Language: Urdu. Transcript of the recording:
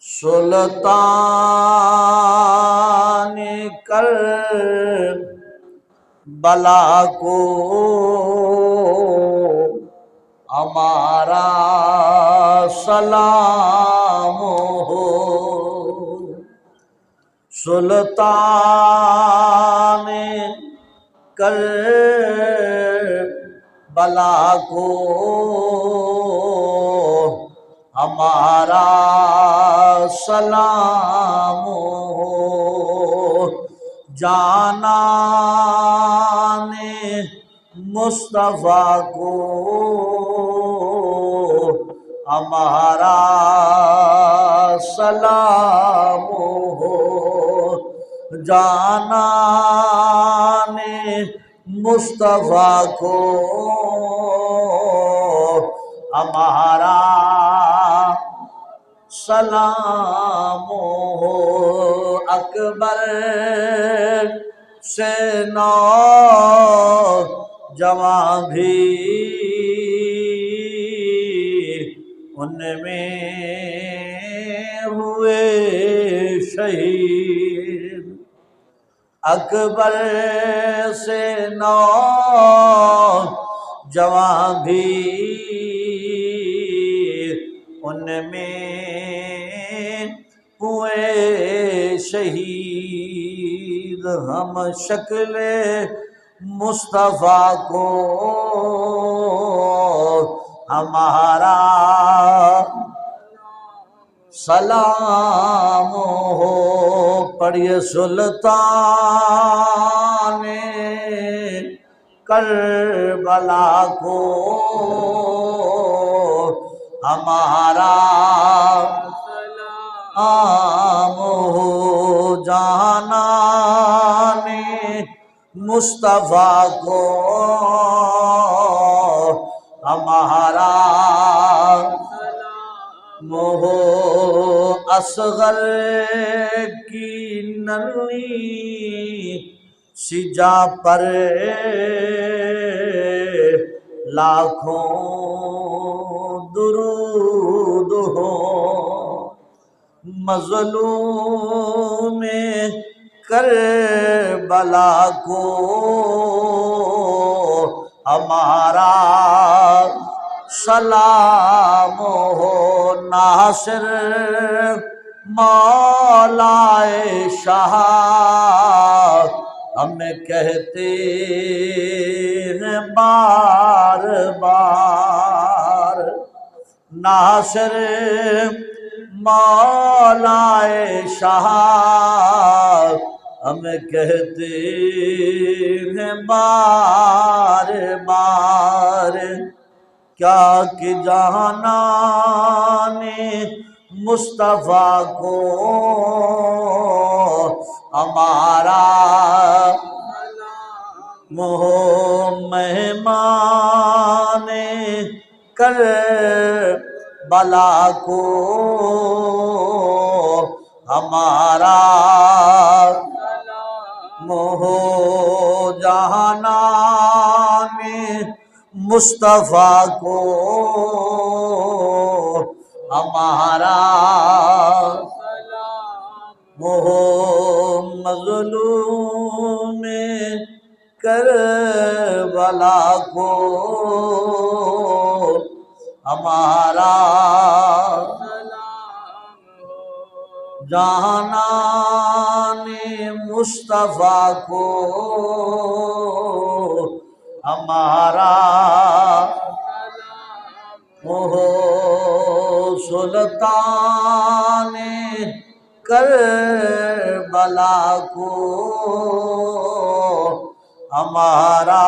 سلطان کربلا کو ہمارا سلام ہو، سلطان کربلا کو ہمارا سلام ہو، جانان مصطفیٰ کو ہمارا سلام ہو، جانان مصطفیٰ کو ہمارا سلام ہو، اکبر سے نوجواں بھی ان میں ہوئے شہید، اکبر سے نوجواں بھی ان میں ہوئے شہید، ہم شکل مصطفیٰ کو ہمارا سلام ہو، پڑھیے سلطان کربلا کو ہمارا سلام ہو، جانان مصطفیٰ کو ہمارا سلام ہو، اصغر کی ننھی سی جاں پر لاکھوں درود ہو، مظلوم کربلا کو ہمارا سلام ہو، ناصر مولا شاہ ہم کہتے ہیں بار بار، ناصر مولا شاہ ہم کہتے ہیں بار بار، کیا کہ جانان مصطفیٰ کو ہمارا مہمان کربلا کو ہمارا جہانان مصطفیٰ کو ہمارا مظلوم کربلا کو ہمارا جانان مصطفیٰ کو ہمارا سلطان کربلا کو ہمارا